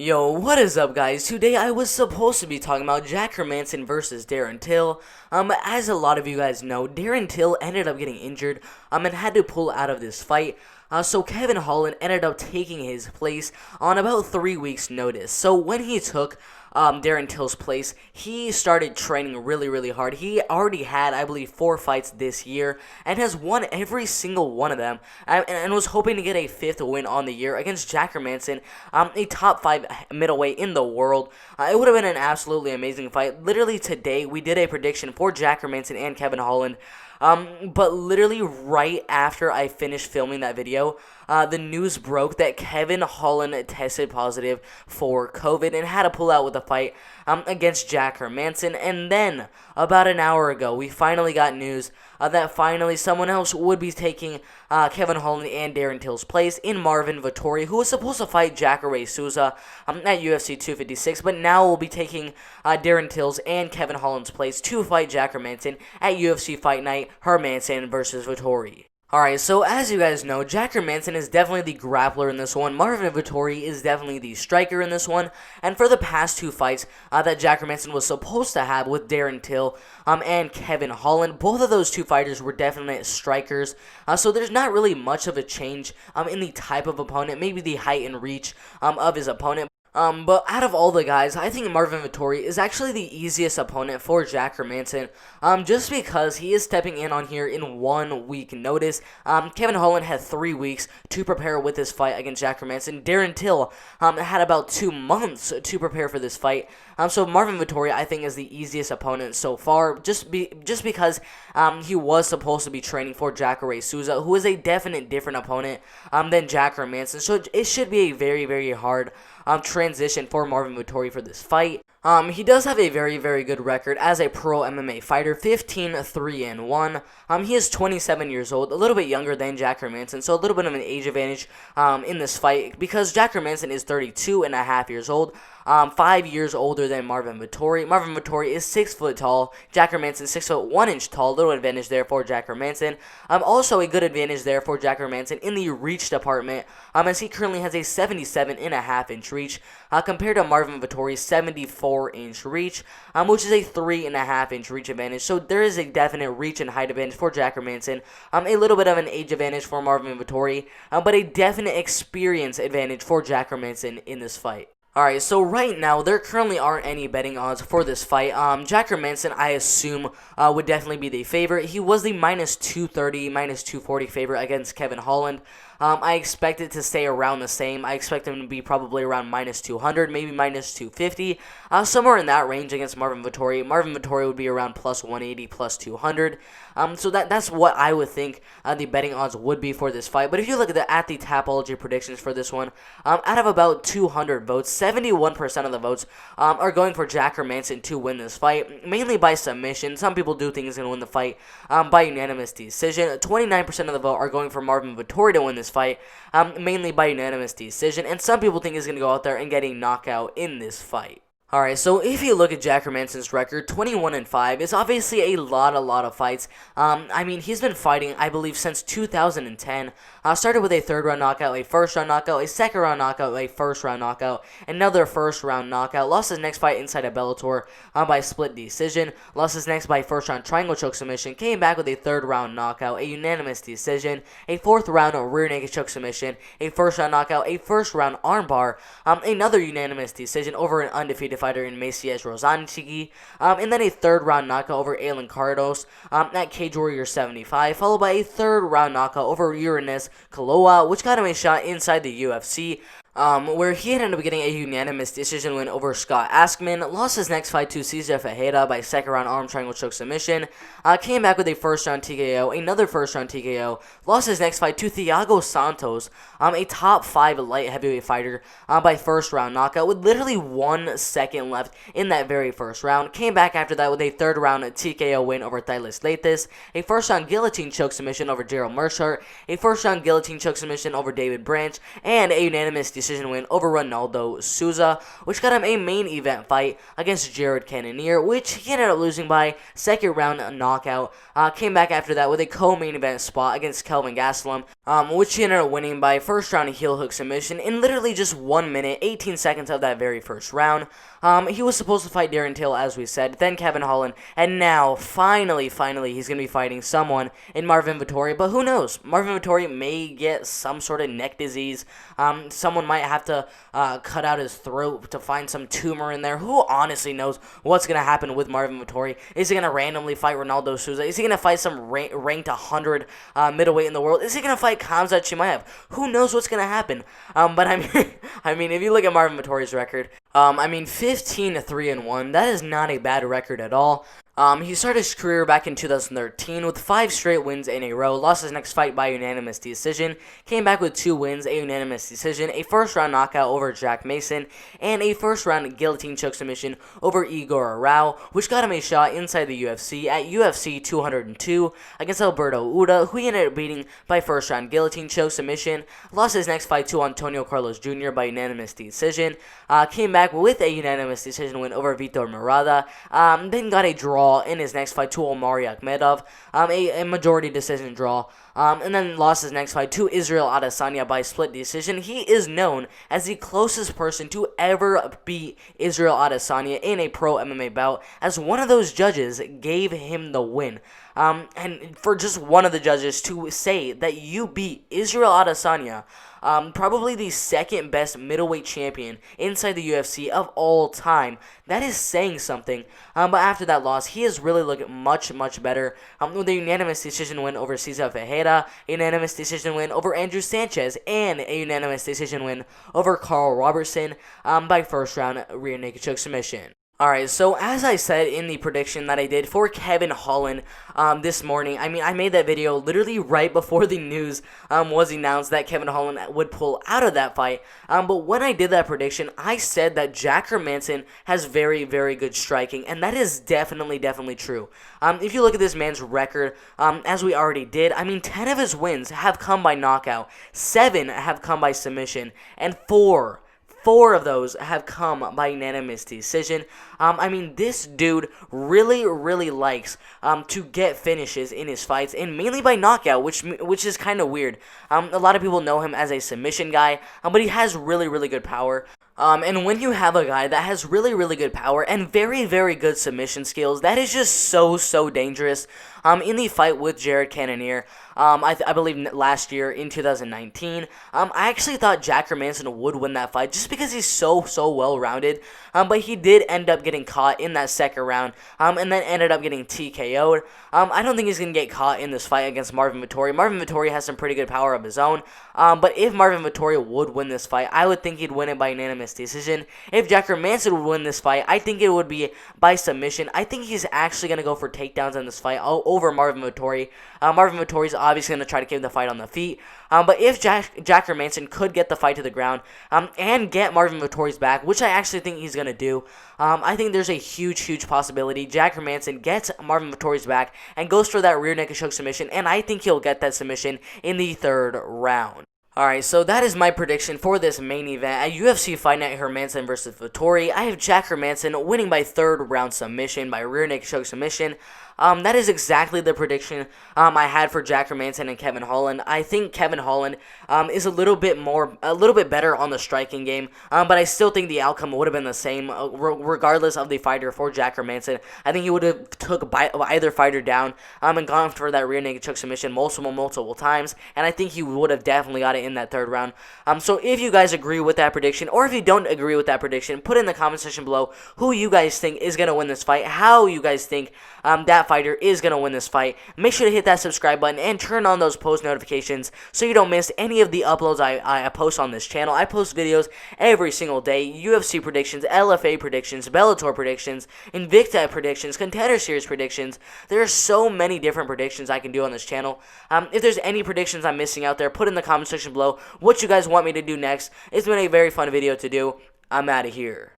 Yo, what is up, guys? Today I was supposed to be talking about Jack Hermansson versus Darren Till. As a lot of you guys know, Darren Till ended up getting injured, and had to pull out of this fight. So Kevin Holland ended up taking his place on about 3 weeks' notice. So when he took Darren Till's place, he started training really hard. He already had, I believe, 4 fights this year and has won every single one of them, and was hoping to get a 5th win on the year against Jack Hermansson, a top 5 middleweight in the world. It would have been an absolutely amazing fight. Literally today, we did a prediction for Jack Hermansson and Kevin Holland. But literally right after I finished filming that video, the news broke that Kevin Holland tested positive for COVID and had to pull out with the fight against Jack Hermansson. And then, about an hour ago, we finally got news that finally someone else would be taking Kevin Holland and Darren Till's place in Marvin Vettori, who was supposed to fight Jacare Souza at UFC 256, but now will be taking Darren Till's and Kevin Holland's place to fight Jack Hermansson at UFC Fight Night, Hermansson versus Vettori. Alright, so as you guys know, Jack Hermansson is definitely the grappler in this one. Marvin Vettori is definitely the striker in this one. And for the past 2 fights that Jack Hermansson was supposed to have with Darren Till and Kevin Holland, both of those 2 fighters were definite strikers. So there's not really much of a change in the type of opponent, maybe the height and reach of his opponent. But out of all the guys, I think Marvin Vettori is actually the easiest opponent for Jack Hermansson, just because he is stepping in on here in 1 week notice. Kevin Holland had 3 weeks to prepare with this fight against Jack Hermansson. Darren Till had about 2 months to prepare for this fight. So Marvin Vettori, I think, is the easiest opponent so far, just because he was supposed to be training for Jacare Souza, who is a definite different opponent than Jack Hermansson. So it should be a very hard transition for Marvin Vettori for this fight. He does have a very good record as a pro MMA fighter, 15-3-1. He is 27 years old, a little bit younger than Jack Hermansson, so a little bit of an age advantage in this fight, because Jack Hermansson is 32 and a half years old, 5 years older than Marvin Vettori. Marvin Vettori is 6 foot tall, Jack Hermansson 6 foot 1 inch tall, little advantage there for Jack Hermansson. Also a good advantage there for Jack Hermansson in the reach department, as he currently has a 77.5-inch reach, compared to Marvin Vettori's 74-inch reach, which is a 3.5-inch reach advantage. So there is a definite reach and height advantage for Jack Hermansson, a little bit of an age advantage for Marvin Vettori, but a definite experience advantage for Jack Hermansson in this fight. Alright, so right now, there currently aren't any betting odds for this fight. Jack Hermansson, I assume, would definitely be the favorite. He was the minus 230, minus 240 favorite against Kevin Holland. I expect it to stay around the same. I expect him to be probably around minus 200, maybe minus 250, somewhere in that range against Marvin Vettori. Marvin Vettori would be around plus 180, plus 200. So that's what I would think the betting odds would be for this fight. But if you look at the Tapology predictions for this one, out of about 200 votes, 71% of the votes are going for Jack Hermansson to win this fight, mainly by submission. Some people do think he's going to win the fight by unanimous decision. 29% of the vote are going for Marvin Vettori to win this fight, mainly by unanimous decision, and some people think he's going to go out there and get a knockout in this fight. Alright, so if you look at Jack Hermansson's record, 21-5, it's obviously a lot of fights. I mean, he's been fighting, I believe, since 2010. Started with a 3rd-round knockout, a 1st-round knockout, a 2nd-round knockout, a 1st-round knockout, another 1st-round knockout. Lost his next fight inside of Bellator by split decision. Lost his next by 1st-round triangle choke submission. Came back with a 3rd-round knockout, a unanimous decision, a 4th-round rear naked choke submission, a 1st-round knockout, a 1st-round armbar, another unanimous decision over an undefeated fighter in Maciej Rozanski, and then a 3rd-round knockout over Alan Cardos at Cage Warrior 75, followed by a 3rd-round knockout over Uranus Kaloa, which got him a shot inside the UFC. Where he ended up getting a unanimous decision win over Scott Askman. Lost his next fight to Cesar Ferreira by 2nd-round arm triangle choke submission. Came back with a 1st-round TKO, another 1st-round TKO. Lost his next fight to Thiago Santos, a top 5 light heavyweight fighter, by 1st-round knockout with literally 1 second left in that very 1st round. Came back after that with a 3rd-round TKO win over Thailis Leites, a 1st-round guillotine choke submission over Gerald Mershart, a 1st-round guillotine choke submission over David Branch, and a unanimous decision decision win over Ronaldo Souza, which got him a main event fight against Jared Cannonier, which he ended up losing by second round knockout. Came back after that with a co-main event spot against Kelvin Gastelum, which he ended up winning by first round heel hook submission in literally just 1 minute, 18 seconds of that very first round. He was supposed to fight Darren Till, as we said, then Kevin Holland, and now, finally, he's going to be fighting someone in Marvin Vettori, but who knows? Marvin Vettori may get some sort of neck disease. Someone might have to cut out his throat to find some tumor in there. Who honestly knows what's going to happen with Marvin Vettori? Is he going to randomly fight Ronaldo Souza? Is he going to fight some ranked 100 middleweight in the world? Is he going to fight Khamzat Chimaev? Who knows what's going to happen? But I mean, if you look at Marvin Vettori's record, 15-3-1, that is not a bad record at all. He started his career back in 2013 with 5 straight wins in a row, lost his next fight by unanimous decision, came back with 2 wins, a unanimous decision, a first-round knockout over Jack Mason, and a first-round guillotine choke submission over Igor Arau, which got him a shot inside the UFC at UFC 202 against Alberto Uda, who he ended up beating by first-round guillotine choke submission, lost his next fight to Antonio Carlos Jr. by unanimous decision, came back with a unanimous decision win over Vitor Murada, then got a draw in his next fight to Omari Akhmedov, a majority decision draw, and then lost his next fight to Israel Adesanya by split decision. He is known as the closest person to ever beat Israel Adesanya in a pro MMA bout, as one of those judges gave him the win. And for just one of the judges to say that you beat Israel Adesanya, probably the second best middleweight champion inside the UFC of all time, that is saying something. But after that loss, he has really looked much better, with a unanimous decision win over Cesar Ferreira, a unanimous decision win over Andrew Sanchez, and a unanimous decision win over Carl Robertson by first round rear naked choke submission. Alright, so as I said in the prediction that I did for Kevin Holland this morning, I made that video literally right before the news was announced that Kevin Holland would pull out of that fight. But when I did that prediction, I said that Jack Hermansson has very good striking, and that is definitely true. If you look at this man's record, as we already did, 10 of his wins have come by knockout, 7 have come by submission, and 4 of those have come by unanimous decision. This dude really likes to get finishes in his fights, and mainly by knockout, which is kind of weird. A lot of people know him as a submission guy, but he has really good power. And when you have a guy that has really good power and very good submission skills, that is just so dangerous. In the fight with Jared Cannonier, I believe last year in 2019, I actually thought Jack Hermansson would win that fight just because he's so well-rounded. But he did end up getting caught in that second round, and then ended up getting TKO'd. I don't think he's going to get caught in this fight against Marvin Vettori. Marvin Vettori has some pretty good power of his own. But if Marvin Vettori would win this fight, I would think he'd win it by unanimous decision. If Jack Hermansson would win this fight, I think it would be by submission. I think he's actually going to go for takedowns in this fight over Marvin Vettori. Marvin Vettori's obviously going to try to keep the fight on the feet. But if Jack Hermansson could get the fight to the ground and get Marvin Vettori's back, which I actually think he's going to do, I think there's a huge possibility Jack Hermansson gets Marvin Vettori's back and goes for that rear naked choke submission, and I think he'll get that submission in the 3rd round. Alright, so that is my prediction for this main event at UFC Fight Night Hermansson vs. Vettori. I have Jack Hermansson winning by 3rd round submission, by rear naked choke submission. That is exactly the prediction I had for Jack Hermansson and Kevin Holland. I think Kevin Holland is a little bit better on the striking game, but I still think the outcome would have been the same, regardless of the fighter for Jack Hermansson. I think he would have took either fighter down and gone for that rear naked choke submission multiple times, and I think he would have definitely got it in that 3rd round. So if you guys agree with that prediction, or if you don't agree with that prediction, put in the comment section below who you guys think is going to win this fight, how you guys think that fighter is going to win this fight. Make sure to hit that subscribe button and turn on those post notifications so you don't miss any of the uploads I post on this channel. I post videos every single day, UFC predictions, LFA predictions, Bellator predictions, Invicta predictions, Contender Series predictions. There are so many different predictions I can do on this channel. If there's any predictions I'm missing out there, put in the comment section below what you guys want me to do next. It's been a very fun video to do. I'm out of here.